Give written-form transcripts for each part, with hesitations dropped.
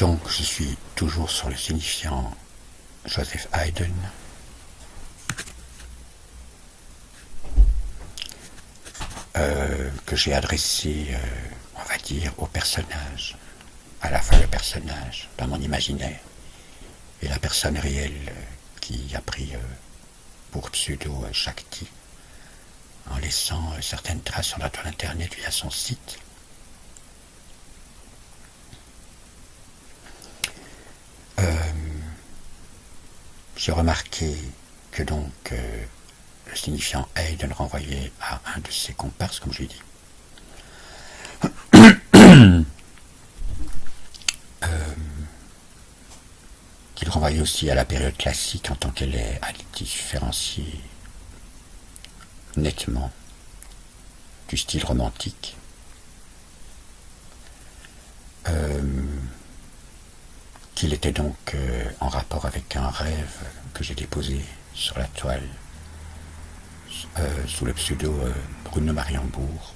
Donc, je suis toujours sur le signifiant Joseph Haydn. Que j'ai adressé, on va dire, au personnage, à la fois le personnage dans mon imaginaire et la personne réelle qui a pris pour pseudo Shakti en laissant certaines traces sur la toile internet via son site. J'ai remarqué que donc le signifiant Haydn renvoyait à un de ses comparses, comme je l'ai dit. Qu'il renvoyait aussi à la période classique en tant qu'elle est à différencier nettement du style romantique. Qu'il était donc en rapport avec un rêve que j'ai déposé sur la toile sous le pseudo Bruno Marienbourg,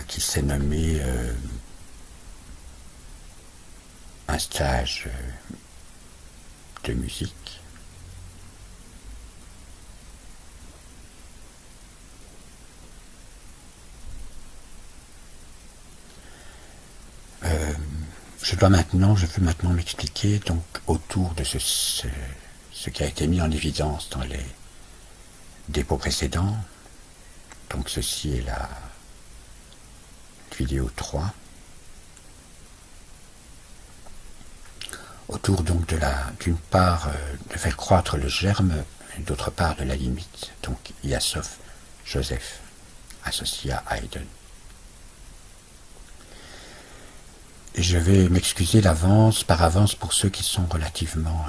qui s'est nommé un stage de musique. Je veux maintenant m'expliquer donc autour de ce qui a été mis en évidence dans les dépôts précédents. Donc ceci est la vidéo 3. Autour donc d'une part de faire croître le germe, et d'autre part de la limite. Donc Iasov, Joseph, associé à Haydn. Et je vais m'excuser par avance pour ceux qui sont relativement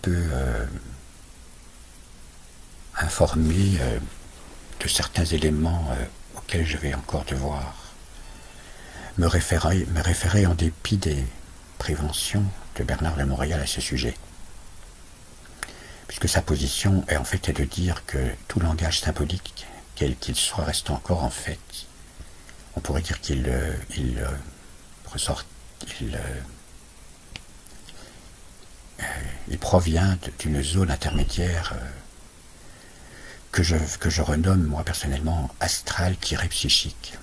peu informés de certains éléments auxquels je vais encore devoir me référer en dépit des préventions de Bernard de Montréal à ce sujet. Puisque sa position est en fait de dire que tout langage symbolique, quel qu'il soit, reste encore en fait, on pourrait dire qu'il provient d'une zone intermédiaire que je renomme moi personnellement astral-psychique.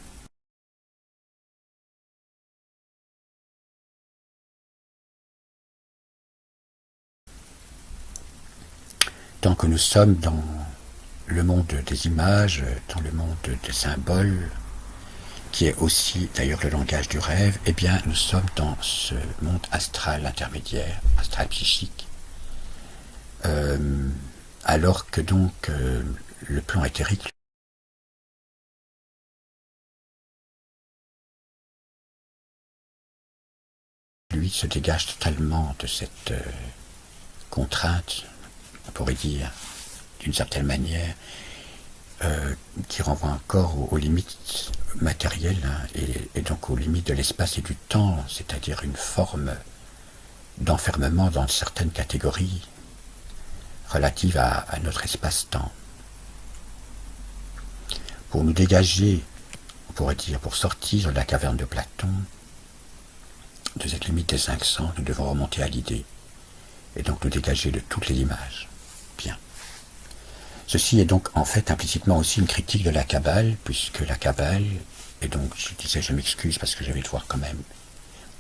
Tant que nous sommes dans le monde des images, dans le monde des symboles, qui est aussi d'ailleurs le langage du rêve, eh bien nous sommes dans ce monde astral intermédiaire, astral psychique, alors que donc le plan éthérique lui se dégage totalement de cette contrainte, on pourrait dire d'une certaine manière, qui renvoie encore aux limites matérielles et donc aux limites de l'espace et du temps, c'est-à-dire une forme d'enfermement dans certaines catégories relatives à notre espace-temps. Pour nous dégager, on pourrait dire, pour sortir de la caverne de Platon, de cette limite des 500, nous devons remonter à l'idée et donc nous dégager de toutes les images. Bien. Ceci est donc en fait implicitement aussi une critique de la Kabbale, puisque la Kabbale, et donc je disais je m'excuse parce que je vais devoir quand même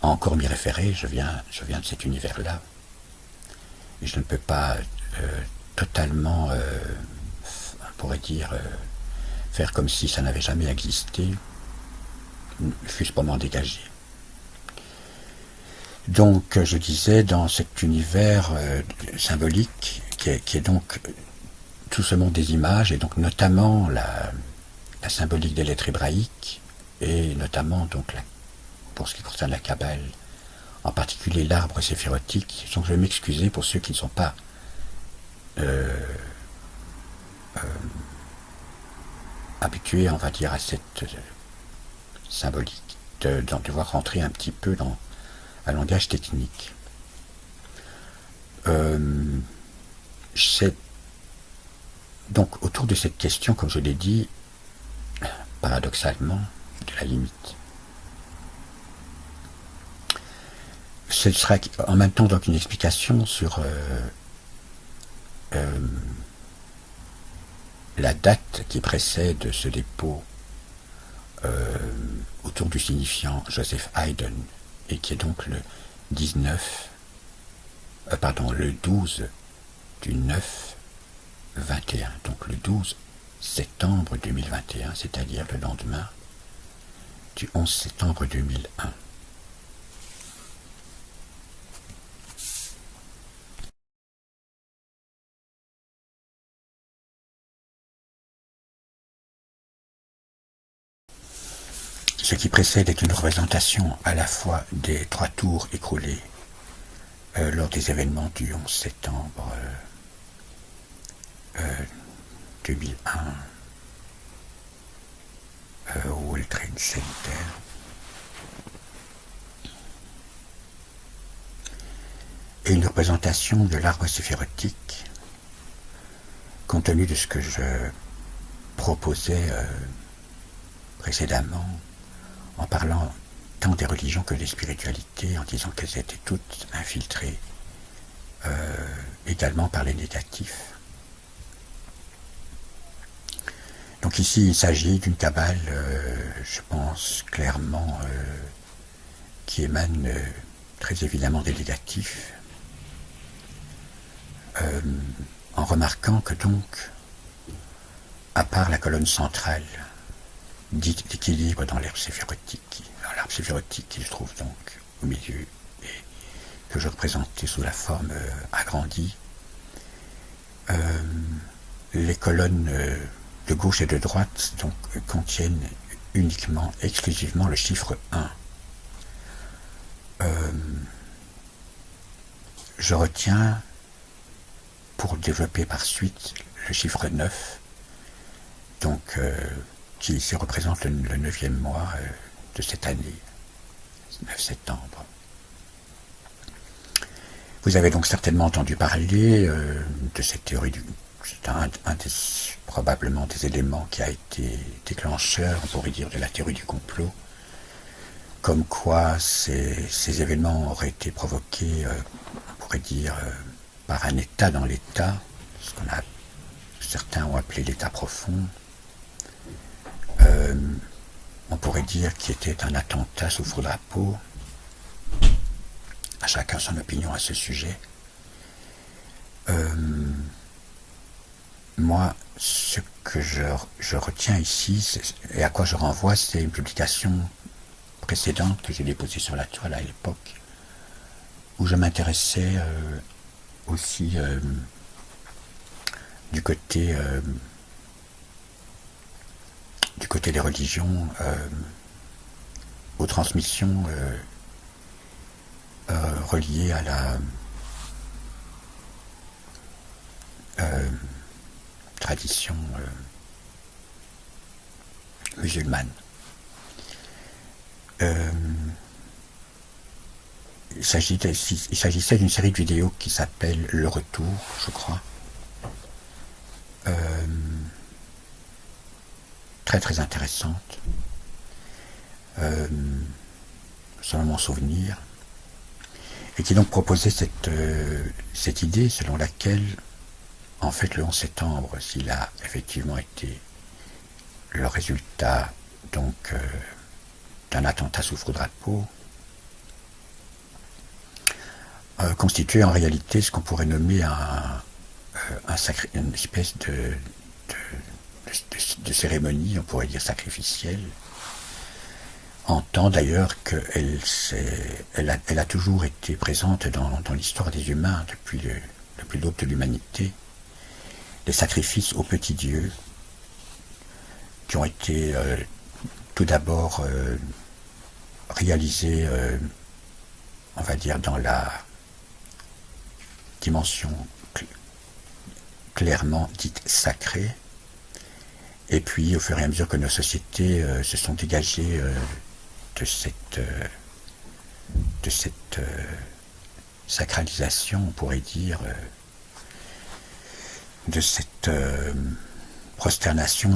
encore m'y référer, je viens de cet univers-là, et je ne peux pas totalement, on pourrait dire, faire comme si ça n'avait jamais existé, juste pour m'en dégager. Donc je disais, dans cet univers symbolique, qui est donc tout ce monde des images, et donc notamment la symbolique des lettres hébraïques, et notamment donc pour ce qui concerne la Kabbale, en particulier l'arbre séphirotique. Donc je vais m'excuser pour ceux qui ne sont pas habitués, on va dire, à cette symbolique, de devoir rentrer un petit peu dans un langage technique. Donc autour de cette question, comme je l'ai dit, paradoxalement, de la limite. Ce sera en même temps donc une explication sur la date qui précède ce dépôt autour du signifiant Joseph Haydn, et qui est donc le 12 du 9-21, donc le 12 septembre 2021, c'est-à-dire le lendemain du 11 septembre 2001. Ce qui précède est une représentation à la fois des 3 tours écroulés lors des événements du 11 septembre 2001 au World Trade Center. Et une représentation de l'arbre séphirotique, compte tenu de ce que je proposais précédemment, en parlant tant des religions que des spiritualités, en disant qu'elles étaient toutes infiltrées également par les négatifs. Donc ici, il s'agit d'une cabale, je pense clairement, qui émane très évidemment des négatifs, en remarquant que donc, à part la colonne centrale, dite d'équilibre dans l'arbre séphirotique, qui se trouve donc au milieu et que je représentais sous la forme agrandie, les colonnes de gauche et de droite donc contiennent uniquement, exclusivement le chiffre 1. Je retiens, pour développer par suite, le chiffre 9, donc qui ici représente le 9e mois de cette année, 9 septembre. Vous avez donc certainement entendu parler de cette théorie c'est probablement des éléments qui a été déclencheur, on pourrait dire, de la théorie du complot, comme quoi ces événements auraient été provoqués, on pourrait dire, par un état dans l'état, ce certains ont appelé l'état profond. On pourrait dire qu'il était un attentat sous faux drapeau. À chacun son opinion à ce sujet. Moi, ce que je retiens ici, et à quoi je renvoie, c'est une publication précédente que j'ai déposée sur la toile à l'époque, où je m'intéressais aussi du côté des religions, aux transmissions reliées à la tradition musulmane. Il s'agissait d'une série de vidéos qui s'appelle Le Retour, je crois. Très très intéressante, selon mon souvenir, et qui donc proposait cette idée selon laquelle, en fait, le 11 septembre, s'il a effectivement été le résultat donc d'un attentat sous faux drapeau, constituait en réalité ce qu'on pourrait nommer une espèce de cérémonie, on pourrait dire sacrificielle, en tant d'ailleurs qu'elle a toujours été présente dans l'histoire des humains depuis l'aube de l'humanité, des sacrifices aux petits dieux qui ont été tout d'abord réalisés, on va dire, dans la dimension clairement dite sacrée, et puis au fur et à mesure que nos sociétés se sont dégagées de cette sacralisation, on pourrait dire, de cette prosternation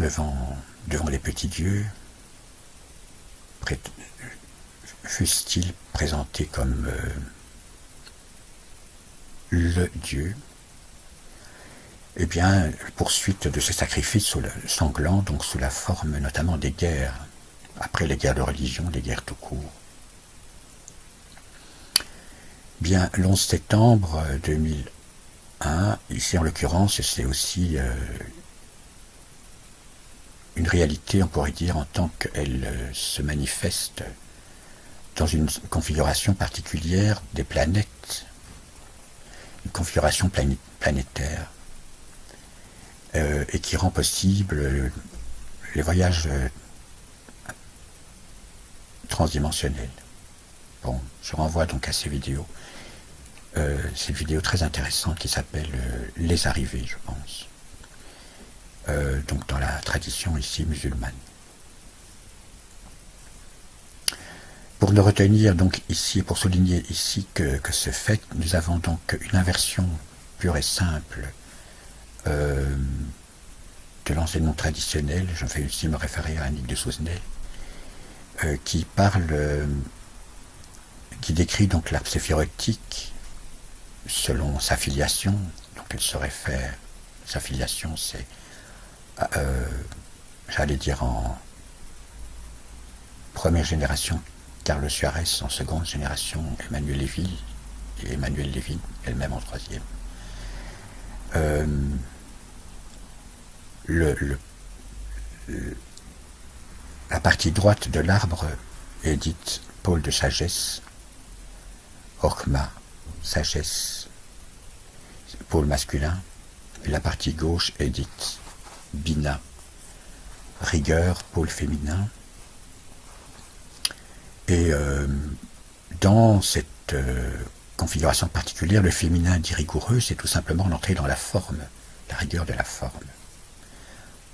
devant les petits dieux, fût-il présenté comme le Dieu, eh bien, poursuite de ces sacrifices sanglants, donc sous la forme notamment des guerres, après les guerres de religion, les guerres tout court. Bien, l'11 septembre 2001, ici en l'occurrence, c'est aussi une réalité, on pourrait dire, en tant qu'elle se manifeste dans une configuration particulière des planètes, une configuration planétaire, et qui rend possible les voyages transdimensionnels. Bon, je renvoie donc à ces vidéos très intéressantes qui s'appellent Les Arrivées, je pense. Donc dans la tradition ici musulmane. Pour nous retenir donc ici, pour souligner ici que ce fait, nous avons donc une inversion pure et simple de l'enseignement traditionnel. Je vais aussi me référer à Annick de Souzenel, qui décrit donc l'arbre séphirotique selon sa filiation. Donc elle se réfère, sa filiation c'est, j'allais dire en première génération Carlos Suarez, en seconde génération Emmanuel Lévy, et Emmanuel Lévy elle-même en troisième. La partie droite de l'arbre est dite pôle de sagesse, Orkma, sagesse, pôle masculin, et la partie gauche est dite Bina, rigueur, pôle féminin. Et dans cette configuration particulière, le féminin dit rigoureux, c'est tout simplement l'entrée dans la forme, la rigueur de la forme,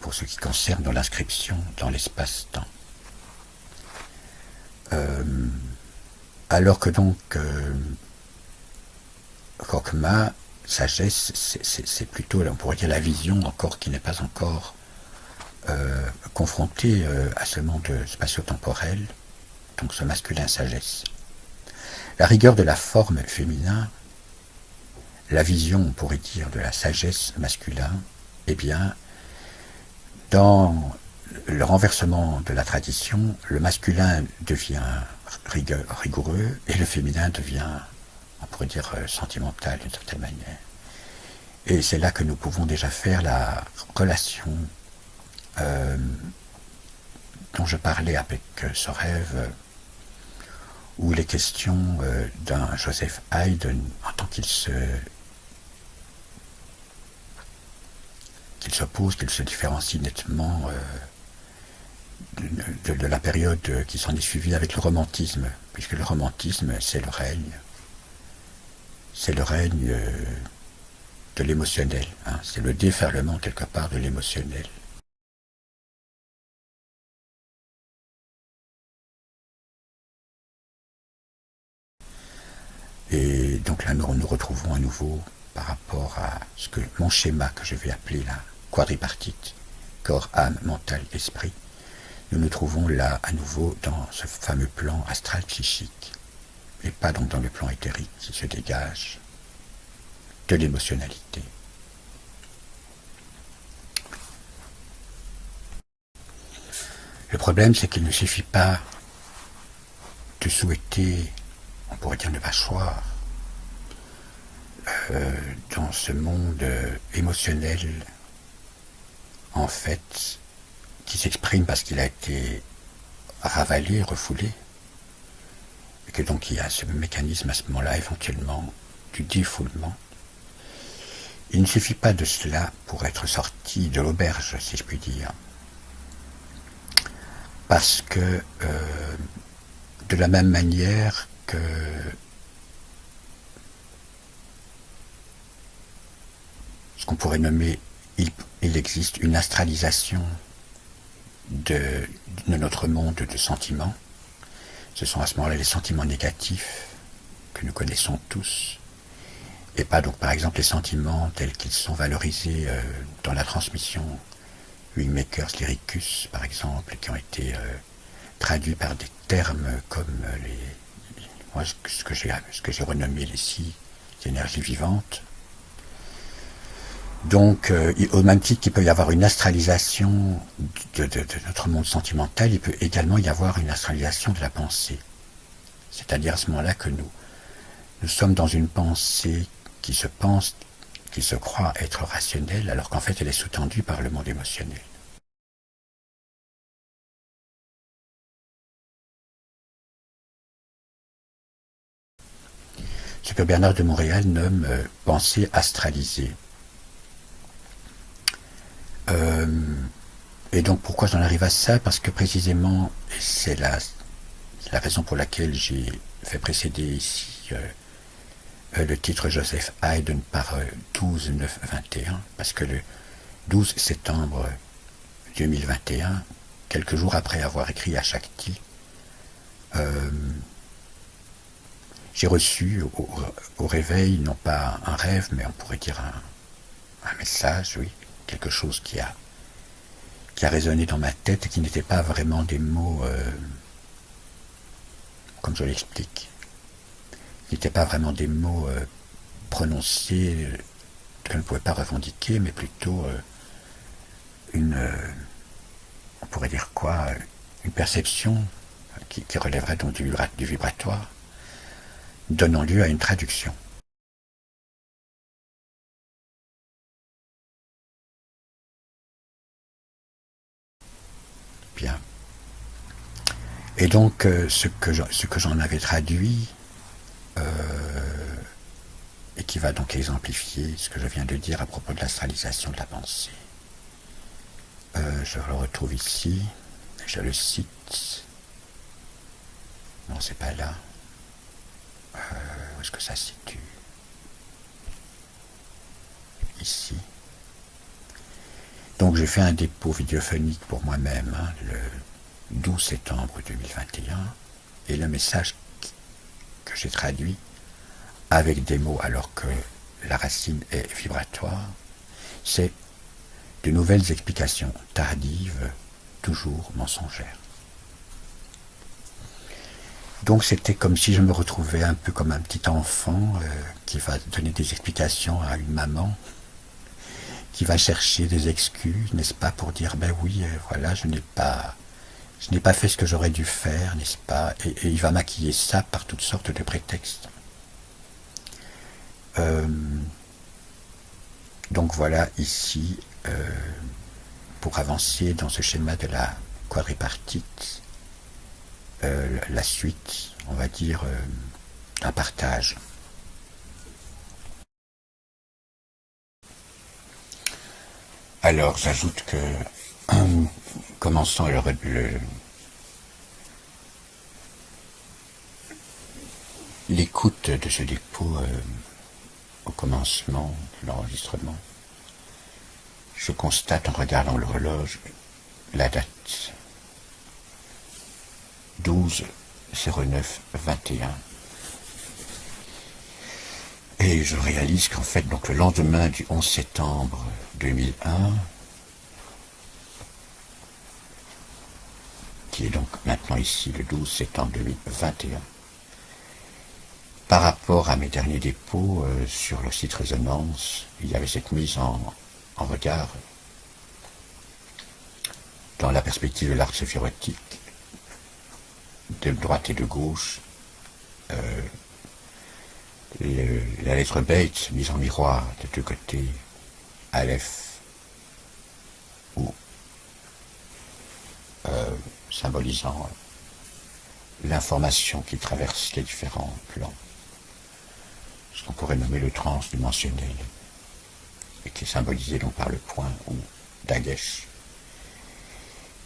pour ce qui concerne dans l'inscription dans l'espace-temps. Alors que donc Rokma, sagesse, c'est plutôt, on pourrait dire, la vision encore qui n'est pas encore confrontée à ce monde spatio-temporel, donc ce masculin sagesse. La rigueur de la forme féminin, la vision, on pourrait dire, de la sagesse masculin, eh bien, dans le renversement de la tradition, le masculin devient rigoureux et le féminin devient, on pourrait dire, sentimental d'une certaine manière. Et c'est là que nous pouvons déjà faire la relation dont je parlais avec ce rêve, où les questions d'un Joseph Haydn, en tant qu'il s'oppose, qu'il se différencie nettement de la période qui s'en est suivie avec le romantisme, puisque le romantisme, c'est le règne de l'émotionnel, hein, c'est le déferlement quelque part de l'émotionnel. Et donc là, nous retrouvons à nouveau, par rapport à mon schéma que je vais appeler la quadripartite, corps, âme, mental, esprit, nous nous trouvons là à nouveau dans ce fameux plan astral psychique, et pas donc dans le plan éthérique qui se dégage de l'émotionnalité. Le problème, c'est qu'il ne suffit pas de souhaiter, on pourrait dire, ne pas choir dans ce monde émotionnel, en fait, qui s'exprime parce qu'il a été ravalé, refoulé, et que donc il y a ce mécanisme à ce moment-là, éventuellement, du défoulement. Il ne suffit pas de cela pour être sorti de l'auberge, si je puis dire. Parce que, de la même manière que ce qu'on pourrait nommer, il existe une astralisation de notre monde de sentiments. Ce sont à ce moment-là les sentiments négatifs que nous connaissons tous, et pas donc par exemple les sentiments tels qu'ils sont valorisés dans la transmission Wingmakers Lyricus par exemple, qui ont été traduit par des termes comme moi, ce que j'ai renommé les 6 énergies vivantes. Donc, au même titre qu'il peut y avoir une astralisation de notre monde sentimental, il peut également y avoir une astralisation de la pensée. C'est-à-dire à ce moment-là que nous sommes dans une pensée qui se croit être rationnelle, alors qu'en fait elle est sous-tendue par le monde émotionnel. Ce que Bernard de Montréal nomme pensée astralisée. Et donc pourquoi j'en arrive à ça? Parce que précisément, c'est la raison pour laquelle j'ai fait précéder ici le titre Joseph Haydn par 12-9-21, parce que le 12 septembre 2021, quelques jours après avoir écrit à Shakti, j'ai reçu au réveil, non pas un rêve, mais on pourrait dire un message, oui, quelque chose qui a résonné dans ma tête et qui n'était pas vraiment des mots, comme je l'explique, qui n'étaient pas vraiment des mots prononcés que je ne pouvais pas revendiquer, mais plutôt on pourrait dire quoi, une perception qui relèverait donc du vibratoire, donnant lieu à une traduction. Bien. Et donc, ce que j'en avais traduit, et qui va donc exemplifier ce que je viens de dire à propos de l'astralisation de la pensée. Je le retrouve ici, je le cite. Non, c'est pas là. Où est-ce que ça se situe? Ici. Donc j'ai fait un dépôt vidéophonique pour moi-même, le 12 septembre 2021, et le message que j'ai traduit avec des mots alors que la racine est vibratoire, c'est de nouvelles explications tardives, toujours mensongères. Donc c'était comme si je me retrouvais un peu comme un petit enfant qui va donner des explications à une maman, qui va chercher des excuses, n'est-ce pas, pour dire ben oui, voilà, je n'ai pas fait ce que j'aurais dû faire, n'est-ce pas, et il va maquiller ça par toutes sortes de prétextes. Donc voilà ici, pour avancer dans ce schéma de la quadripartite, la suite, on va dire, un partage. Alors j'ajoute que, commençant l'écoute de ce dépôt au commencement de l'enregistrement, je constate en regardant l'horloge la date 12-09-21. Et je réalise qu'en fait, donc le lendemain du 11 septembre 2001, qui est donc maintenant ici le 12 septembre 2021, par rapport à mes derniers dépôts sur le site Résonance, il y avait cette mise en regard dans la perspective de l'art sophirotique, de droite et de gauche, la lettre Beit mise en miroir de deux côtés, Aleph, ou symbolisant l'information qui traverse les différents plans, ce qu'on pourrait nommer le transdimensionnel, et qui est symbolisé donc par le point ou Dagesh.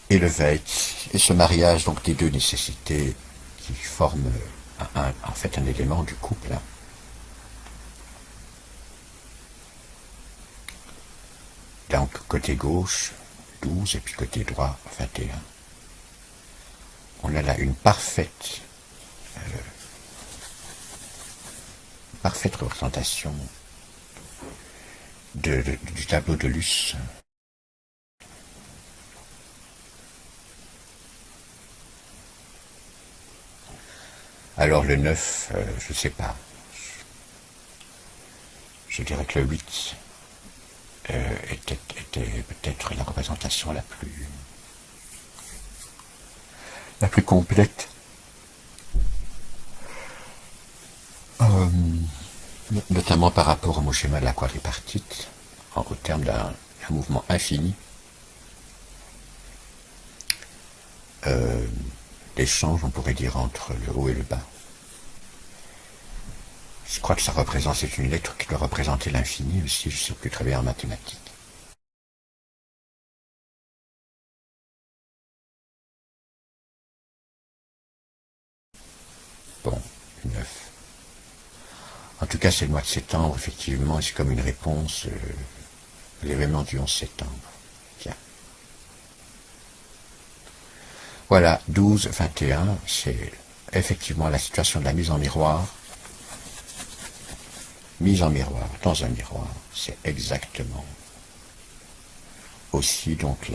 Et le Veit, et ce mariage donc des deux nécessités qui forment en fait un élément du couple. Donc côté gauche 12 et puis côté droit 21. On a là une parfaite représentation du tableau de Luce. Alors le 9, je ne sais pas. Je dirais que le 8 était peut-être la représentation la plus complète. Notamment par rapport au schéma de la quadripartite, au terme d'un mouvement infini. L'échange, on pourrait dire, entre le haut et le bas. Je crois que ça représente, c'est une lettre qui doit représenter l'infini aussi, je sais plus très bien en mathématiques. Bon, 9. En tout cas, c'est le mois de septembre, effectivement, et c'est comme une réponse à l'événement du 11 septembre. Tiens. Voilà, 12, 21, c'est effectivement la situation de la mise en miroir. Mise en miroir, dans un miroir, c'est exactement aussi donc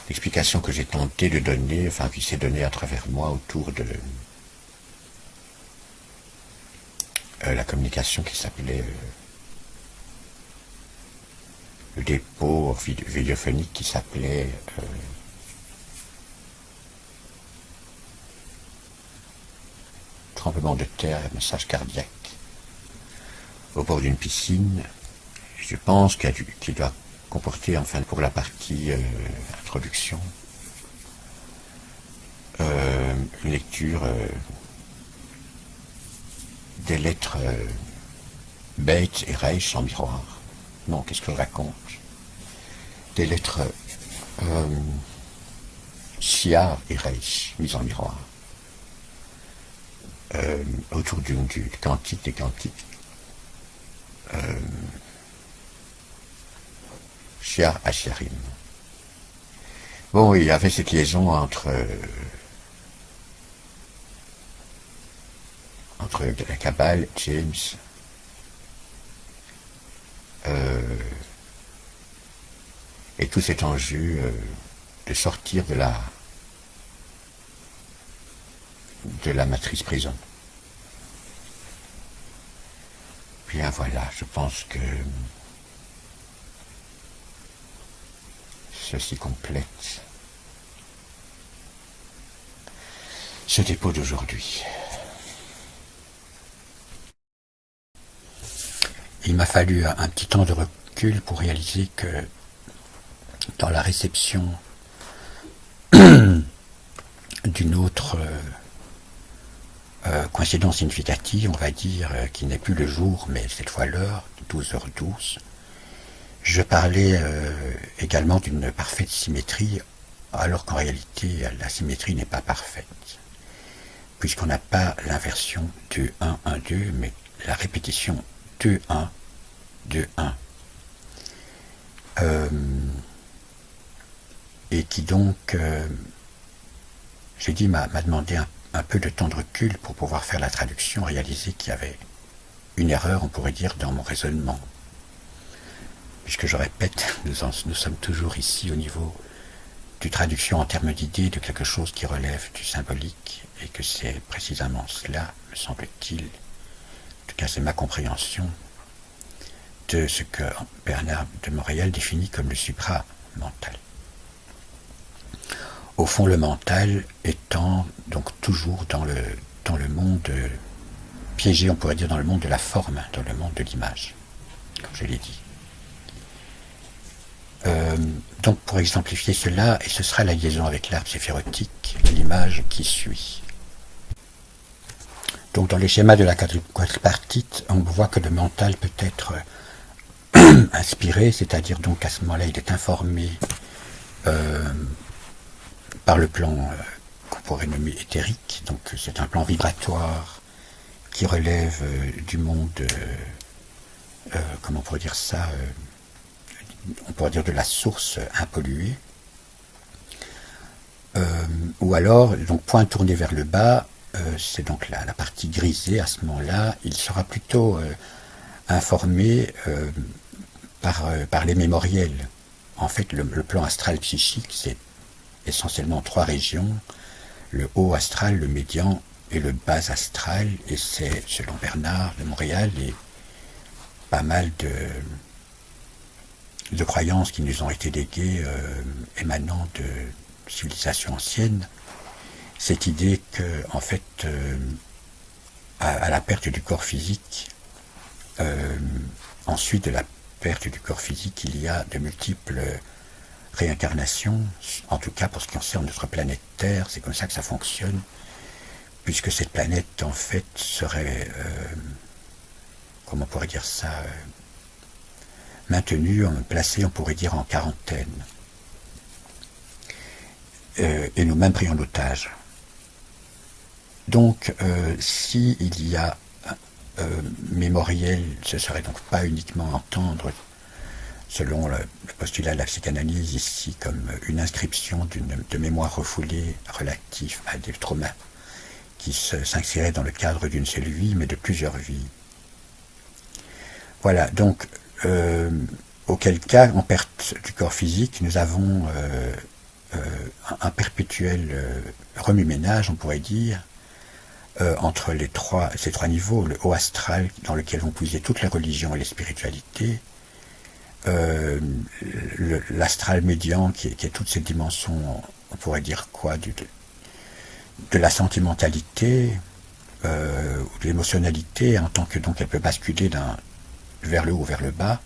l'explication que j'ai tenté de donner, enfin qui s'est donnée à travers moi autour de la communication qui s'appelait le dépôt vidéophonique qui s'appelait tremblement de terre et massage cardiaque au bord d'une piscine. Je pense qu'il doit comporter, enfin pour la partie introduction, une lecture des lettres Beit et Reich en miroir. Non, qu'est-ce que je raconte? Des lettres Shia et Reich mises en miroir. Autour du cantique des cantiques. Shia Asherim. Bon, il y avait cette liaison entre la Kabbale, James, et tout cet enjeu de sortir de la matrice prison. Bien voilà, je pense que ceci complète ce dépôt d'aujourd'hui. Il m'a fallu un petit temps de recul pour réaliser que dans la réception d'une autre coïncidence significative, on va dire, qui n'est plus le jour, mais cette fois l'heure, 12h12, je parlais également d'une parfaite symétrie, alors qu'en réalité, la symétrie n'est pas parfaite, puisqu'on n'a pas l'inversion 2, 1, 1, 2, mais la répétition 2, 1, 2, 1. Et qui donc, j'ai dit, m'a demandé un peu de temps de recul pour pouvoir faire la traduction, réaliser qu'il y avait une erreur, on pourrait dire, dans mon raisonnement. Puisque je répète, nous sommes toujours ici au niveau de traduction en termes d'idées de quelque chose qui relève du symbolique, et que c'est précisément cela, me semble-t-il, en tout cas c'est ma compréhension, de ce que Bernard de Montréal définit comme le supramental. Au fond, le mental étant donc toujours dans le monde piégé, on pourrait dire, dans le monde de la forme, dans le monde de l'image, comme je l'ai dit. Donc pour exemplifier cela, et ce sera la liaison avec l'arbre séphirotique, l'image qui suit. Donc dans les schémas de la quadripartite, on voit que le mental peut être inspiré, c'est-à-dire donc à ce moment-là il est informé par le plan qu'on pourrait nommer éthérique, donc c'est un plan vibratoire qui relève du monde, comment on pourrait dire ça, on pourrait dire de la source impolluée, ou alors, donc point tourné vers le bas, c'est donc la partie grisée à ce moment-là, il sera plutôt informé par les mémoriels. En fait, le plan astral psychique, c'est essentiellement trois régions, le haut astral, le médian et le bas astral, et c'est, selon Bernard de Montréal, et pas mal de croyances qui nous ont été léguées émanant de civilisations anciennes, cette idée que, en fait, à la perte du corps physique, ensuite de la perte du corps physique, il y a de multiples réincarnations, en tout cas pour ce qui concerne notre planète Terre, c'est comme ça que ça fonctionne, puisque cette planète, en fait, serait, comment on pourrait dire ça, maintenue, placée, on pourrait dire, en quarantaine, et nous-mêmes pris en otage. Donc, si il y a mémoriel, ce serait donc pas uniquement entendre, selon le postulat de la psychanalyse ici, comme une inscription de mémoire refoulée relative à des traumas qui s'inscrirait dans le cadre d'une seule vie, mais de plusieurs vies. Voilà, donc, auquel cas, en perte du corps physique, nous avons un perpétuel remue-ménage, on pourrait dire, entre ces trois niveaux, le haut astral, dans lequel vont puiser toutes les religions et les spiritualités, l'astral médian, qui est toute cette dimension, on pourrait dire quoi, de la sentimentalité, ou de l'émotionnalité, en tant que donc elle peut basculer vers le haut ou vers le bas,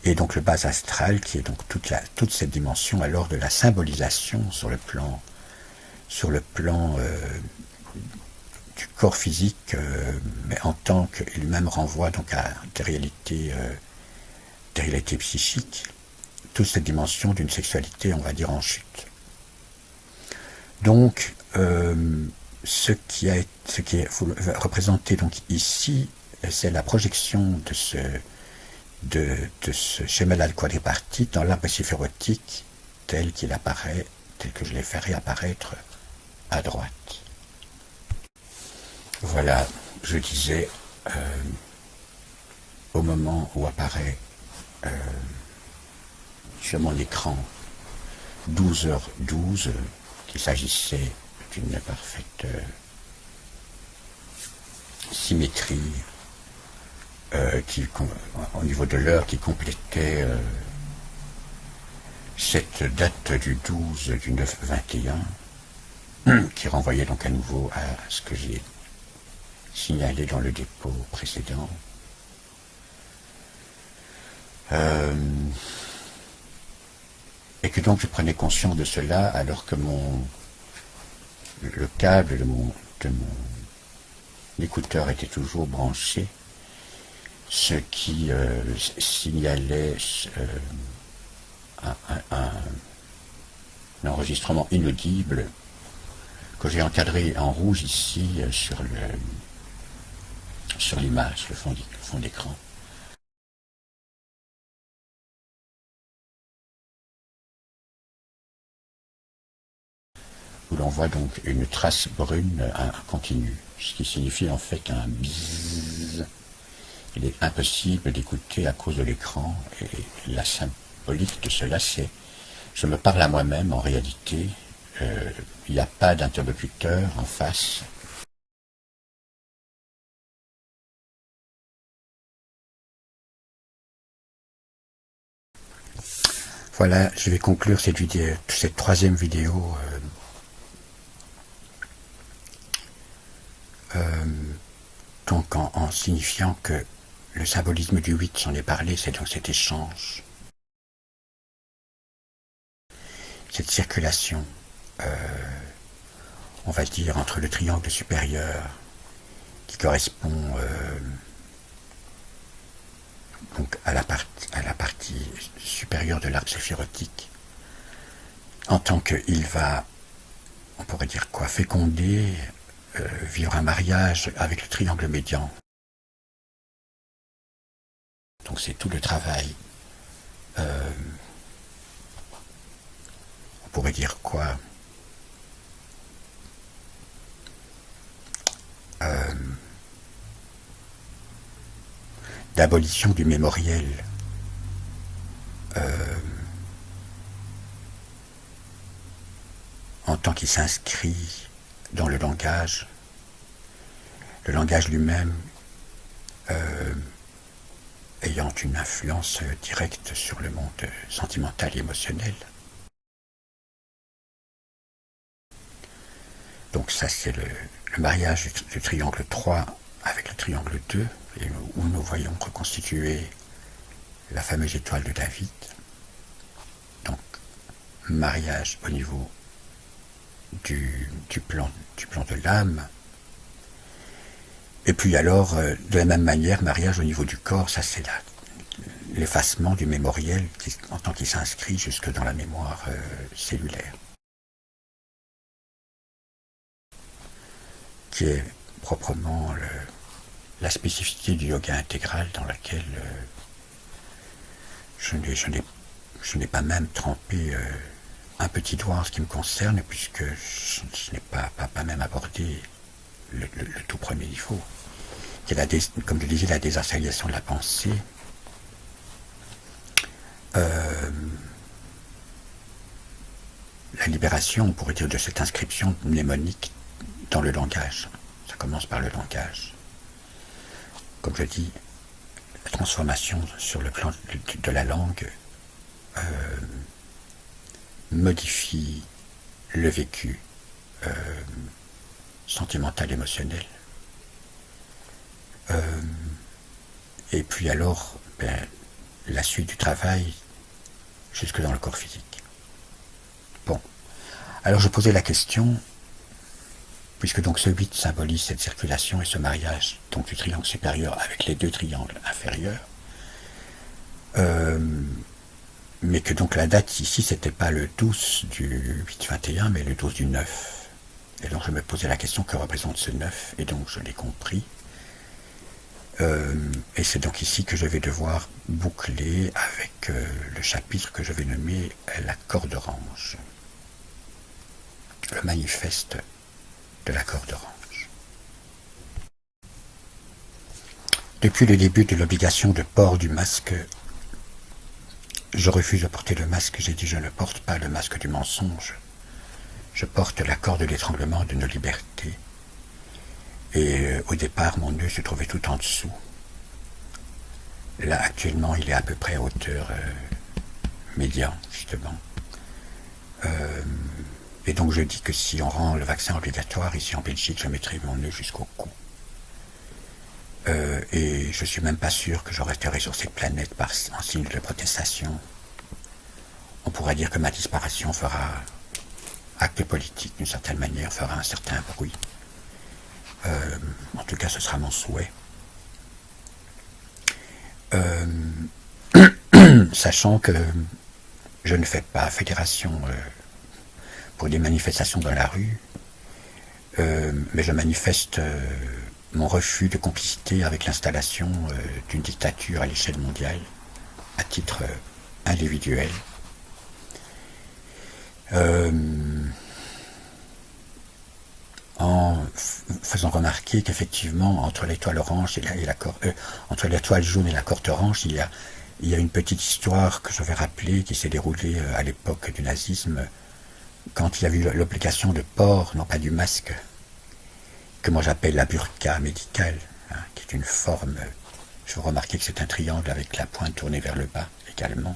et donc le bas astral, qui est donc toute cette dimension alors de la symbolisation sur le plan du corps physique, mais en tant qu'il même renvoie donc à des réalités psychiques, toute cette dimension d'une sexualité, on va dire, en chute. Donc, ce qui est représenté donc ici, c'est la projection de ce schéma quadripartite dans l'arbre séphirotique tel qu'il apparaît, tel que je l'ai fait réapparaître à droite. Voilà, je disais, au moment où apparaît sur mon écran 12h12, qu'il s'agissait d'une parfaite symétrie au niveau de l'heure qui complétait cette date du 12 du 9-21, qui renvoyait donc à nouveau à ce que j'ai signalé dans le dépôt précédent. Et que donc je prenais conscience de cela alors que le câble de mon écouteur était toujours branché, ce qui signalait un enregistrement inaudible que j'ai encadré en rouge ici sur l'image, le fond d'écran. Où l'on voit donc une trace brune continue, ce qui signifie en fait un bzzz. Il est impossible d'écouter à cause de l'écran, et la symbolique de cela, c'est je me parle à moi-même en réalité, il n'y a pas d'interlocuteur en face. Voilà, je vais conclure cette troisième vidéo donc en signifiant que le symbolisme du 8, j'en ai parlé, c'est donc cet échange, cette circulation, on va dire, entre le triangle supérieur, qui correspond donc à la partie supérieure de l'arbre séphirotique, en tant qu'il va, on pourrait dire quoi, féconder, vivre un mariage avec le triangle médian. Donc c'est tout le travail, on pourrait dire quoi, d'abolition du mémoriel, en tant qu'il s'inscrit dans le langage, le langage lui-même ayant une influence directe sur le monde sentimental et émotionnel. Donc ça, c'est le mariage du triangle 3 avec le triangle 2, où nous voyons reconstituer la fameuse étoile de David. Donc, mariage au niveau du plan de l'âme. Et puis alors, de la même manière, mariage au niveau du corps, ça c'est l'effacement du mémoriel en tant qu'il s'inscrit jusque dans la mémoire cellulaire, qui est proprement la spécificité du yoga intégral dans laquelle je n'ai pas même trempé un petit doigt en ce qui me concerne, puisque je n'ai pas même abordé le tout premier niveau, qui est, comme je disais, la désassociation de la pensée. La libération, on pourrait dire, de cette inscription mnémonique dans le langage. Ça commence par le langage. Comme je dis, la transformation sur le plan de la langue modifie le vécu sentimental, émotionnel. Et puis alors, la suite du travail jusque dans le corps physique. Bon. Alors je posais la question, puisque donc ce 8 symbolise cette circulation et ce mariage donc du triangle supérieur avec les deux triangles inférieurs, mais que donc la date ici, c'était pas le 12 du 8-21, mais le 12 du 9. Et donc je me posais la question, que représente ce 9, et donc je l'ai compris. Et c'est donc ici que je vais devoir boucler avec le chapitre que je vais nommer la corde orange, le manifeste de la corde orange. Depuis le début de l'obligation de port du masque, je refuse de porter le masque. J'ai dit, je ne porte pas le masque du mensonge, je porte la corde d'étranglement de nos libertés. Et au départ, mon nœud se trouvait tout en dessous. Là, actuellement, il est à peu près à hauteur médiane, justement. Et donc, je dis que si on rend le vaccin obligatoire, ici en Belgique, je mettrai mon nœud jusqu'au cou. Et je suis même pas sûr que je resterai sur cette planète en signe de protestation. On pourrait dire que ma disparition fera acte politique, d'une certaine manière, fera un certain bruit. En tout cas, ce sera mon souhait. Sachant que je ne fais pas fédération pour des manifestations dans la rue, mais je manifeste mon refus de complicité avec l'installation d'une dictature à l'échelle mondiale, à titre individuel. En faisant remarquer qu'effectivement, entre l'étoile orange entre l'étoile jaune et la corde orange, il y a une petite histoire que je vais rappeler qui s'est déroulée à l'époque du nazisme, quand il y a eu l'obligation de port, non pas du masque, que moi j'appelle la burqa médicale, qui est une forme, je veux remarquer que c'est un triangle avec la pointe tournée vers le bas également.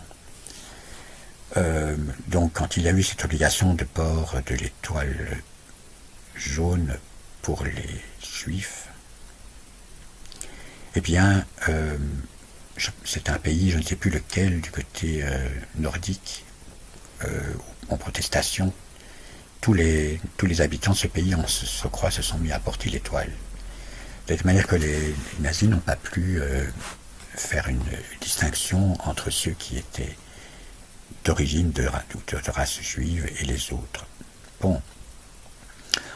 Donc quand il y a eu cette obligation de port de l'étoile jaune pour les juifs, eh bien, c'est un pays, je ne sais plus lequel, du côté nordique, en protestation, tous les habitants de ce pays, se croit, se sont mis à porter l'étoile. De manière que les nazis n'ont pas pu faire une distinction entre ceux qui étaient d'origine de race juive et les autres. Bon.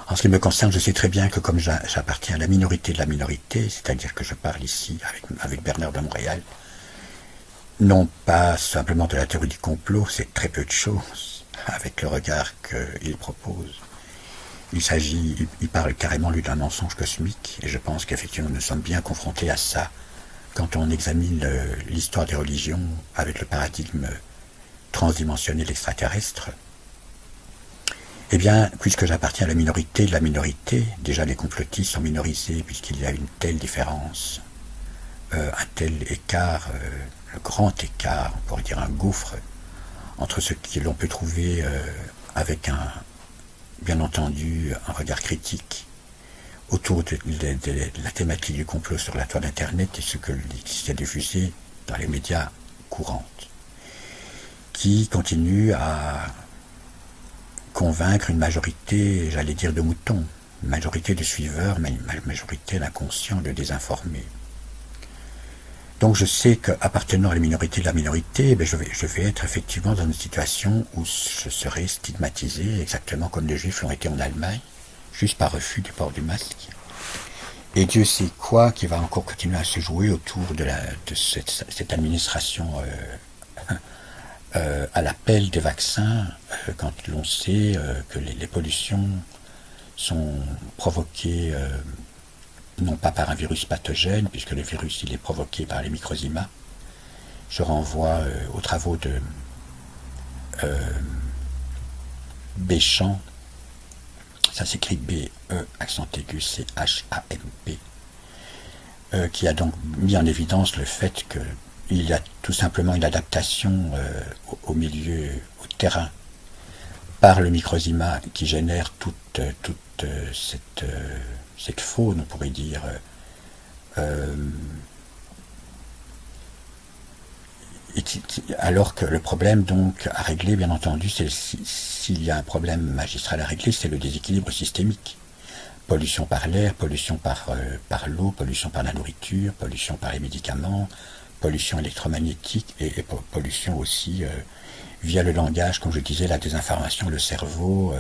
En ce qui me concerne, je sais très bien que comme j'appartiens à la minorité de la minorité, c'est-à-dire que je parle ici avec Bernard de Montréal, non pas simplement de la théorie du complot, c'est très peu de choses avec le regard qu'il propose. Il parle carrément, lui, d'un mensonge cosmique, et je pense qu'effectivement nous sommes bien confrontés à ça quand on examine l'histoire des religions avec le paradigme transdimensionnel extraterrestre. Eh bien, puisque j'appartiens à la minorité de la minorité, déjà les complotistes sont minorisés puisqu'il y a une telle différence, un tel écart, le grand écart, on pourrait dire un gouffre, entre ce que l'on peut trouver avec bien entendu, un regard critique autour de la thématique du complot sur la toile d'Internet et ce qui s'est diffusé dans les médias courants, qui continue à convaincre une majorité, j'allais dire de moutons, une majorité de suiveurs, mais une majorité d'inconscients, de désinformés. Donc je sais qu'appartenant à la minorité de la minorité, je vais être effectivement dans une situation où je serai stigmatisé, exactement comme les Juifs l'ont été en Allemagne, juste par refus du port du masque. Et Dieu sait quoi qui va encore continuer à se jouer autour de cette administration à l'appel des vaccins, quand l'on sait que les pollutions sont provoquées non pas par un virus pathogène, puisque le virus il est provoqué par les microzymas. Je renvoie aux travaux de Béchamp, ça s'écrit B-E, accent aigu, C-H-A-M-P, qui a donc mis en évidence le fait qu'il y a tout simplement une adaptation au milieu, au terrain, par le microzyma qui génère toute cette faune, on pourrait dire, alors que le problème donc à régler, bien entendu, c'est s'il y a un problème magistral à régler, c'est le déséquilibre systémique. Pollution par l'air, pollution par l'eau, pollution par la nourriture, pollution par les médicaments, pollution électromagnétique et pollution aussi via le langage, comme je disais, la désinformation, le cerveau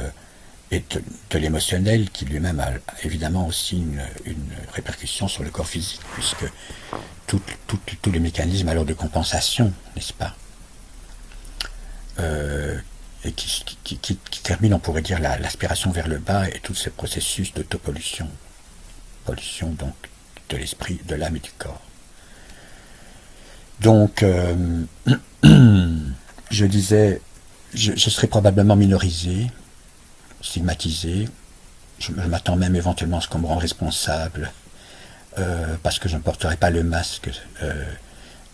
et de l'émotionnel qui lui-même a évidemment aussi une répercussion sur le corps physique, puisque tous les mécanismes alors de compensation, n'est-ce pas, et qui termine, on pourrait dire, l'aspiration vers le bas et tout ce processus d'autopollution, pollution donc de l'esprit, de l'âme et du corps. Donc, je disais, je serai probablement minorisé, stigmatisé, je m'attends même éventuellement à ce qu'on me rende responsable, parce que je ne porterai pas le masque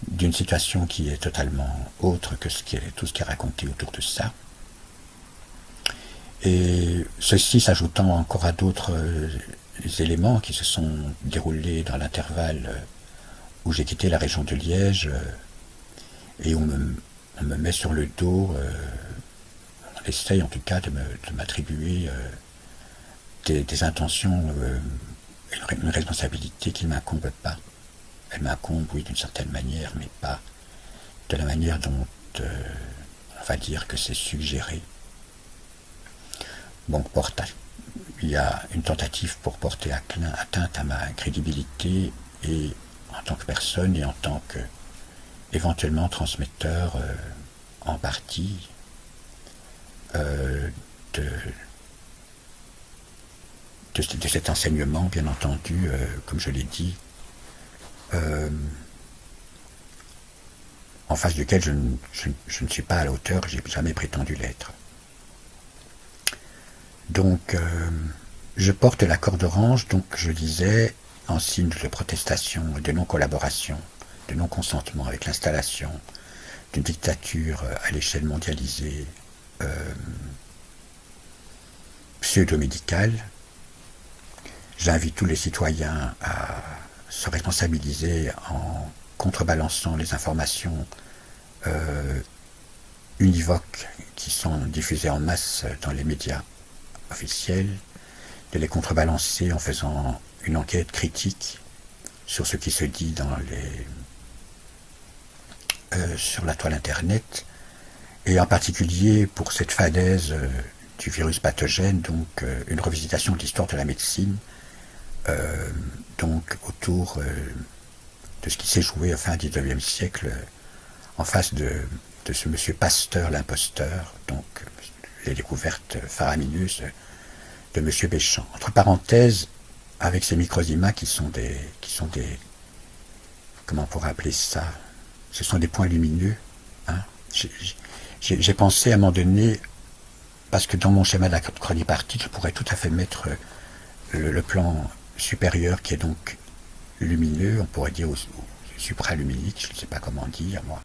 d'une situation qui est totalement autre que tout ce qui est raconté autour de ça. Et ceci s'ajoutant encore à d'autres éléments qui se sont déroulés dans l'intervalle où j'ai quitté la région de Liège et où on me met sur le dos, on essaye en tout cas de m'attribuer des intentions, une responsabilité qui ne m'incombe pas. Elle m'incombe, oui, d'une certaine manière, mais pas de la manière dont on va dire que c'est suggéré. Bon, il y a une tentative pour porter atteinte à ma crédibilité et en tant que personne et en tant que éventuellement transmetteur en partie de cet enseignement, bien entendu, comme je l'ai dit, en face duquel je ne suis pas à la hauteur, j'ai jamais prétendu l'être. Donc, je porte la corde orange, donc je disais, en signe de protestation, de non-collaboration, de non-consentement avec l'installation d'une dictature à l'échelle mondialisée pseudo-médicale. J'invite tous les citoyens à se responsabiliser en contrebalançant les informations univoques qui sont diffusées en masse dans les médias officiels, de les contrebalancer en faisant une enquête critique sur ce qui se dit sur la toile Internet, et en particulier pour cette falaise du virus pathogène, donc une revisitation de l'histoire de la médecine, donc autour de ce qui s'est joué au fin du XIXe siècle en face de ce monsieur Pasteur, l'imposteur, donc les découvertes faramineuses de monsieur Béchamp. Entre parenthèses, avec ces microzymas qui sont des comment on pourrait appeler ça, ce sont des points lumineux, hein. J'ai pensé à un moment donné, parce que dans mon schéma de la quadripartite, je pourrais tout à fait mettre le plan supérieur qui est donc lumineux, on pourrait dire supraluminique, je ne sais pas comment dire moi.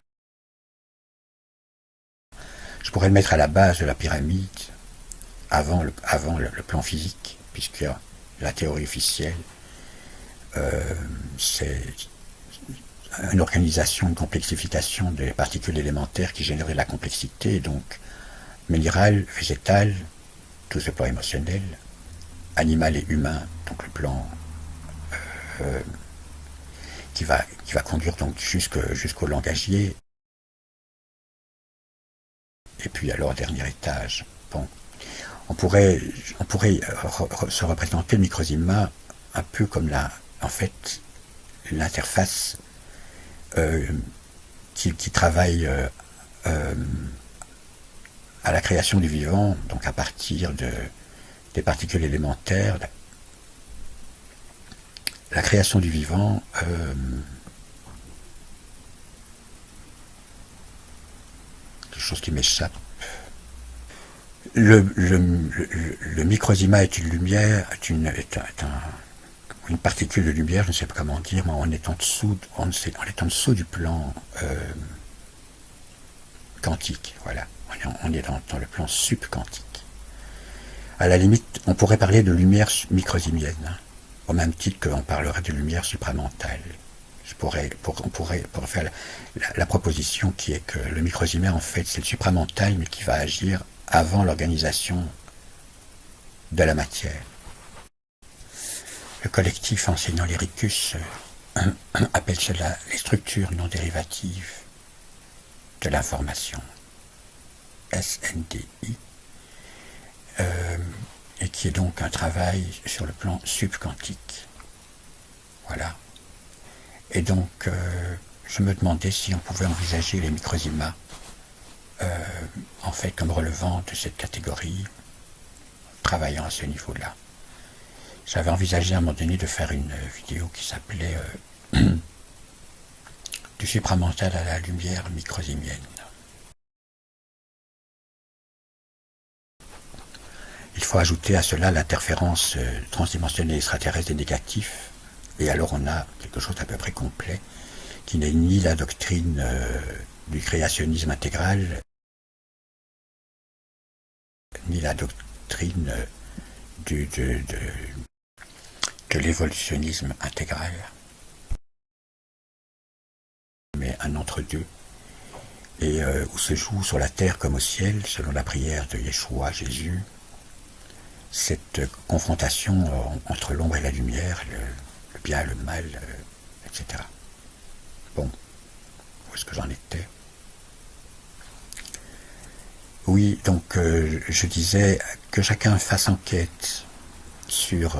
Je pourrais le mettre à la base de la pyramide, avant le plan physique, puisque la théorie officielle, c'est une organisation, une complexification des particules élémentaires qui générait de la complexité, donc minéral, végétal, tout ce plan émotionnel, animal et humain, donc le plan qui va conduire donc jusqu'au langagier. Et puis alors, dernier étage. Bon, on pourrait se représenter le microzima un peu comme en fait, l'interface qui travaille à la création du vivant, donc à partir des particules élémentaires. La création du vivant, quelque chose qui m'échappe. Le microzima est une lumière, une particule de lumière, je ne sais pas comment dire, mais on est en dessous du plan quantique, voilà. On est dans le plan subquantique. À la limite, on pourrait parler de lumière microzimienne, hein, au même titre qu'on parlerait de lumière supramentale. On pourrait faire la proposition qui est que le microzima, en fait, c'est le supramental, mais qui va agir avant l'organisation de la matière. Le collectif enseignant l'Héricus appelle cela les structures non dérivatives de l'information, SNDI, et qui est donc un travail sur le plan subquantique. Voilà. Et donc, je me demandais si on pouvait envisager les microzimas en fait comme relevant de cette catégorie, travaillant à ce niveau-là. J'avais envisagé à un moment donné de faire une vidéo qui s'appelait du supramental à la lumière microzimienne. Il faut ajouter à cela l'interférence transdimensionnelle extraterrestre des négatifs, et alors on a quelque chose d'à peu près complet, qui n'est ni la doctrine du créationnisme intégral, ni la doctrine de l'évolutionnisme intégral, mais un entre-deux, et où se joue sur la terre comme au ciel, selon la prière de Yeshua, Jésus, cette confrontation entre l'ombre et la lumière, le bien et le mal, etc. Bon, où est-ce que j'en étais? Oui, donc je disais que chacun fasse enquête sur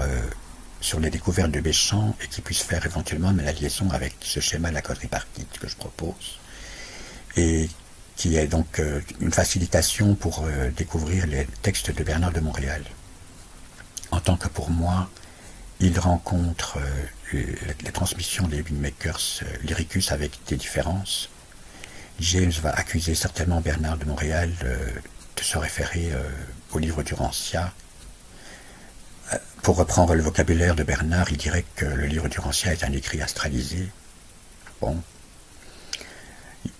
les découvertes de Béchamp et qu'il puisse faire éventuellement la liaison avec ce schéma de la quadripartite que je propose, et qui est donc une facilitation pour découvrir les textes de Bernard de Montréal. En tant que pour moi, il rencontre les transmissions des Windmakers Lyricus avec des différences. James va accuser certainement Bernard de Montréal de se référer au livre du Rancia. Pour reprendre le vocabulaire de Bernard, il dirait que le livre du Rancia est un écrit astralisé. Bon.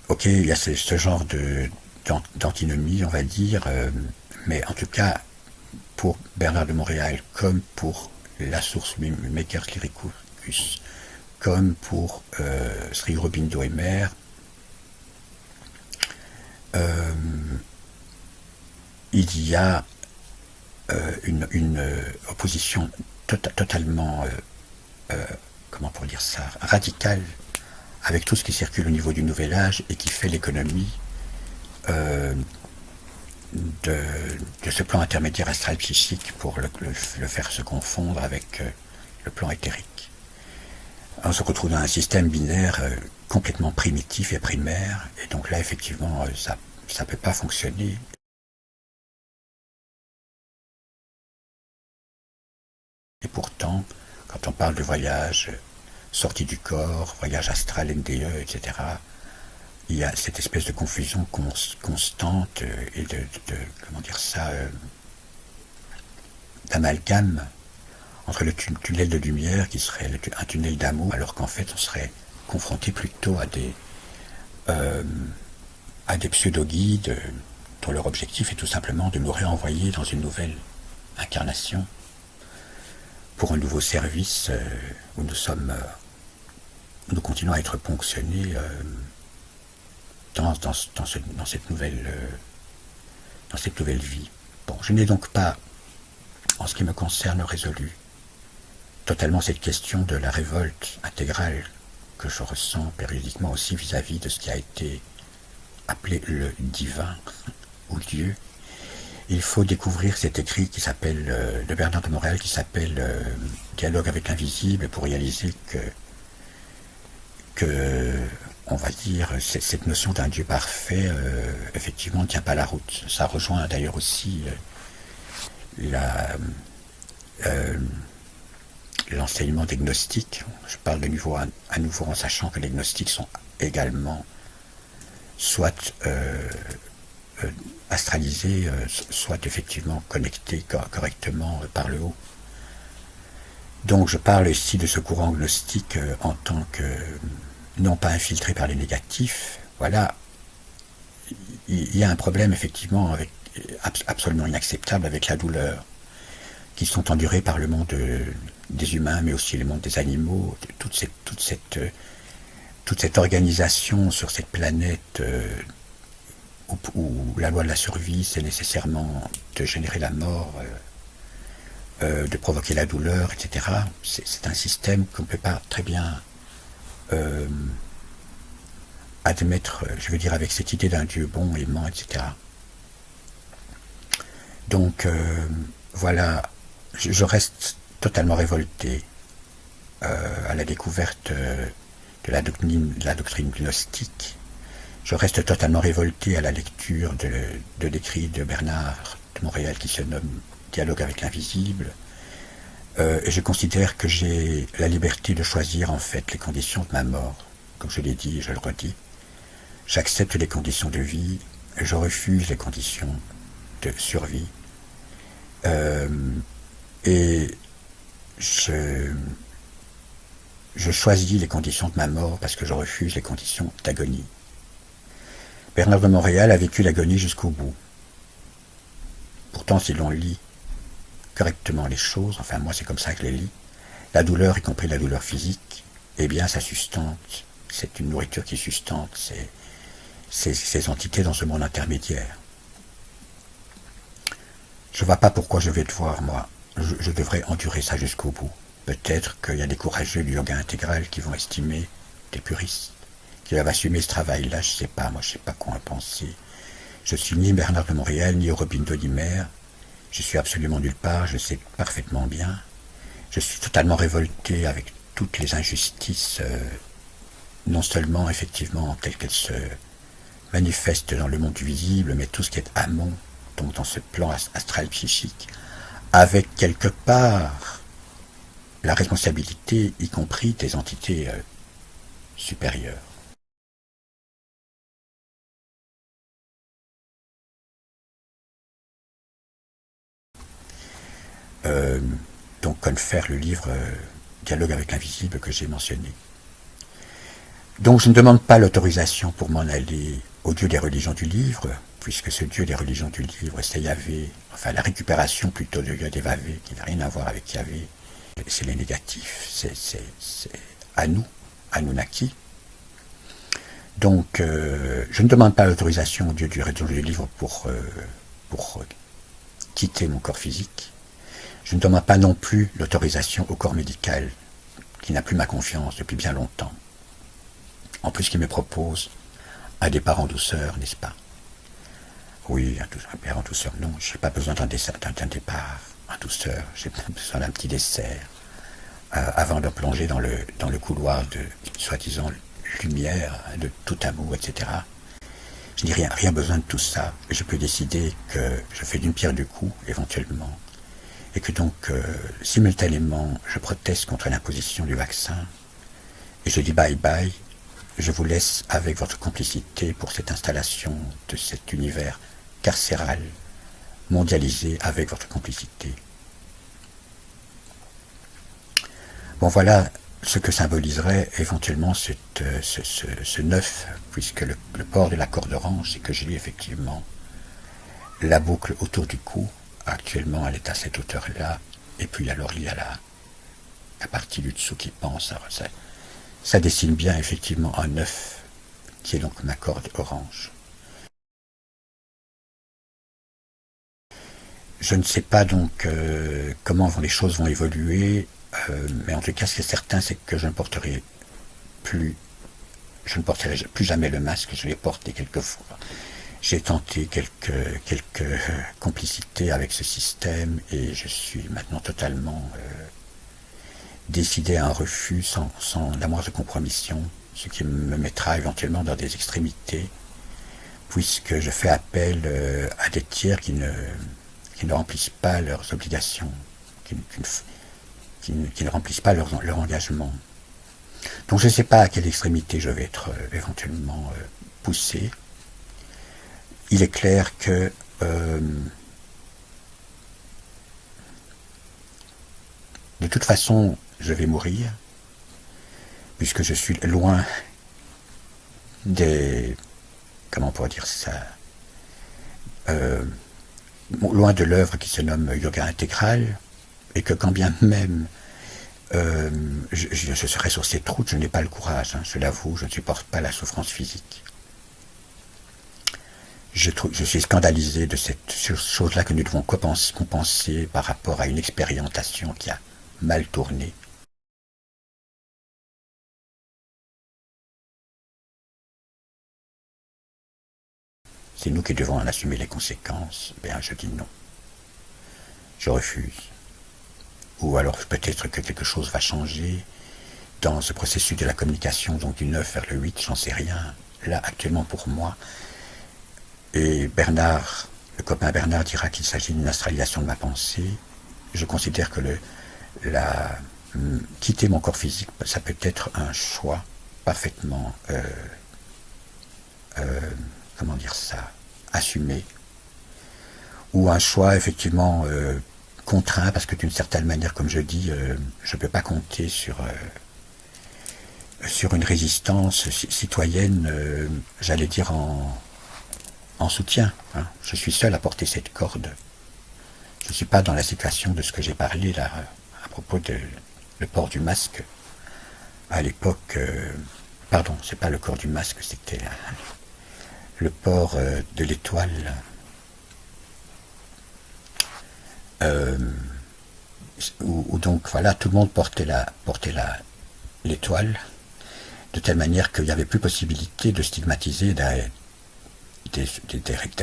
Ok, il y a ce genre d'antinomie, on va dire, mais en tout cas, pour Bernard de Montréal, comme pour la source Makers Lyricus, comme pour Sri Aurobindo et Mère, il y a une opposition totalement, comment pour dire ça, radicale avec tout ce qui circule au niveau du Nouvel Âge et qui fait l'économie de ce plan intermédiaire astral psychique pour le faire se confondre avec le plan éthérique. On se retrouve dans un système binaire complètement primitif et primaire, et donc là effectivement ça ne peut pas fonctionner. Et pourtant, quand on parle de voyage, sortie du corps, voyage astral, NDE, etc., il y a cette espèce de confusion constante et comment dire ça, d'amalgame entre le tunnel de lumière qui serait un tunnel d'amour, alors qu'en fait on serait confronté plutôt à des pseudo-guides dont leur objectif est tout simplement de nous réenvoyer dans une nouvelle incarnation pour un nouveau service où nous continuons à être ponctionnés dans cette nouvelle vie. Bon, je n'ai donc pas, en ce qui me concerne, résolu totalement cette question de la révolte intégrale que je ressens périodiquement aussi vis-à-vis de ce qui a été appelé le divin ou Dieu. Il faut découvrir cet écrit qui s'appelle de Bernard de Montréal qui s'appelle Dialogue avec l'invisible pour réaliser que on va dire cette notion d'un Dieu parfait effectivement ne tient pas la route. Ça rejoint d'ailleurs aussi l'enseignement des gnostiques. Je parle de nouveau à nouveau en sachant que les gnostiques sont également soit astralisés, soit effectivement connectés correctement par le haut. Donc je parle ici de ce courant gnostique en tant que non pas infiltré par les négatifs. Voilà, il y a un problème effectivement absolument inacceptable avec la douleur qui sont endurées par le monde des humains, mais aussi le monde des animaux, toute cette organisation sur cette planète où la loi de la survie, c'est nécessairement de générer la mort, de provoquer la douleur, etc. C'est un système qu'on ne peut pas très bien admettre, je veux dire, avec cette idée d'un Dieu bon, aimant, etc. Donc, voilà, je reste totalement révolté à la découverte de la doctrine gnostique. Je reste totalement révolté à la lecture de l'écrit de Bernard de Montréal qui se nomme Dialogue avec l'invisible. Et je considère que j'ai la liberté de choisir en fait les conditions de ma mort. Comme je l'ai dit et je le redis, j'accepte les conditions de vie, je refuse les conditions de survie. Et je choisis les conditions de ma mort parce que je refuse les conditions d'agonie. Bernard de Montréal a vécu l'agonie jusqu'au bout. Pourtant, si l'on lit correctement les choses, enfin moi c'est comme ça que je les lis, la douleur, y compris la douleur physique, eh bien ça sustente, c'est une nourriture qui sustente ces entités dans ce monde intermédiaire. Je ne vois pas pourquoi je vais devoir, moi, je devrais endurer ça jusqu'au bout. Peut-être qu'il y a des courageux du yoga intégral qui vont estimer, des puristes, qui doivent assumer ce travail-là, je ne sais pas, moi je ne sais pas quoi en penser. Je suis ni Bernard de Montréal, ni Aurobindo Limer, je suis absolument nulle part, je sais parfaitement bien. Je suis totalement révolté avec toutes les injustices, non seulement effectivement telles qu'elles se manifestent dans le monde du visible, mais tout ce qui est amont, donc dans ce plan astral psychique, avec quelque part la responsabilité, y compris des entités supérieures. Donc confère le livre Dialogue avec l'invisible que j'ai mentionné. Donc je ne demande pas l'autorisation pour m'en aller au Dieu des religions du livre, puisque ce Dieu des religions du livre, c'est Yahvé, enfin la récupération plutôt de Yahvé, qui n'a rien à voir avec Yahvé, c'est les négatifs, c'est Anunnaki. Donc je ne demande pas l'autorisation au Dieu des religions du livre pour quitter mon corps physique. Je ne demande pas non plus l'autorisation au corps médical, qui n'a plus ma confiance depuis bien longtemps. En plus, qui me propose un départ en douceur, n'est-ce pas? Oui, un départ en douceur, non, je n'ai pas besoin d'un départ en douceur, j'ai besoin d'un petit dessert, avant de plonger dans le couloir de soi-disant lumière, de tout amour, etc. Je n'ai rien besoin de tout ça, je peux décider que je fais d'une pierre deux coups, éventuellement, et que donc, simultanément, je proteste contre l'imposition du vaccin, et je dis bye bye, je vous laisse avec votre complicité pour cette installation de cet univers carcéral, mondialisé avec votre complicité. Bon, voilà ce que symboliserait éventuellement ce 9, puisque le port de la corde orange, c'est que j'ai effectivement la boucle autour du cou. Actuellement, elle est à cette hauteur-là, et puis alors il y a la partie du dessous qui pense. Alors ça dessine bien effectivement un 9, qui est donc ma corde orange. Je ne sais pas donc comment les choses vont évoluer, mais en tout cas, ce qui est certain, c'est que je ne porterai plus jamais le masque. Je l'ai porté quelques fois. J'ai tenté quelques complicités avec ce système et je suis maintenant totalement décidé à un refus sans la moindre compromission, ce qui me mettra éventuellement dans des extrémités, puisque je fais appel à des tiers qui ne remplissent pas leurs obligations, qui ne remplissent pas leur engagement. Donc je ne sais pas à quelle extrémité je vais être éventuellement poussé. Il est clair que de toute façon, je vais mourir, puisque je suis loin des... Comment on pourrait dire ça, loin de l'œuvre qui se nomme Yoga Intégral, et que quand bien même je serai sur cette route, je n'ai pas le courage, je l'avoue, je ne supporte pas la souffrance physique. Je suis scandalisé de cette chose-là que nous devons compenser par rapport à une expérimentation qui a mal tourné. C'est nous qui devons en assumer les conséquences. Bien, je dis non. Je refuse. Ou alors peut-être que quelque chose va changer dans ce processus de la communication, donc du 9 vers le 8, j'en sais rien. Là, actuellement pour moi, et Bernard, le copain Bernard dira qu'il s'agit d'une astralisation de ma pensée. Je considère que quitter mon corps physique, ça peut être un choix parfaitement, comment dire ça, assumé, ou un choix effectivement contraint, parce que d'une certaine manière, comme je dis, je ne peux pas compter sur une résistance citoyenne, j'allais dire en soutien. Je suis seul à porter cette corde. Je ne suis pas dans la situation de ce que j'ai parlé là, à propos de le port du masque. À l'époque, pardon, c'est pas le port du masque, c'était le port de l'étoile. Où donc, voilà, tout le monde portait l'étoile, de telle manière qu'il n'y avait plus possibilité de stigmatiser des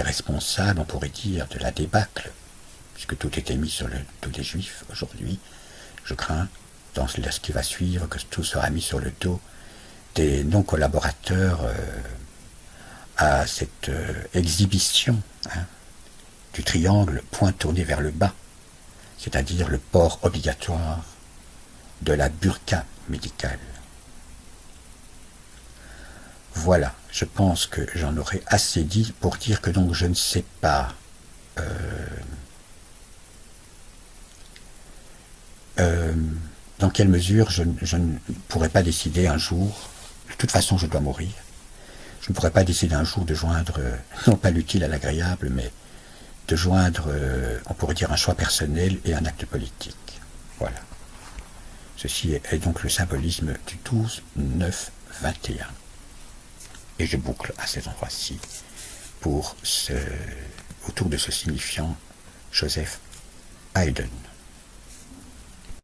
responsables, on pourrait dire, de la débâcle, puisque tout était mis sur le dos des Juifs aujourd'hui. Je crains, dans ce qui va suivre, que tout sera mis sur le dos des non-collaborateurs à cette exhibition du triangle, point tourné vers le bas, c'est-à-dire le port obligatoire de la burqa médicale. Voilà, je pense que j'en aurai assez dit pour dire que donc je ne sais pas dans quelle mesure je ne pourrais pas décider un jour, de toute façon je dois mourir, je ne pourrais pas décider un jour de joindre, non pas l'utile à l'agréable, mais de joindre, on pourrait dire, un choix personnel et un acte politique. Voilà. Ceci est donc le symbolisme du 12-9-21. Et je boucle à cet endroit-ci autour de ce signifiant Joseph Haydn.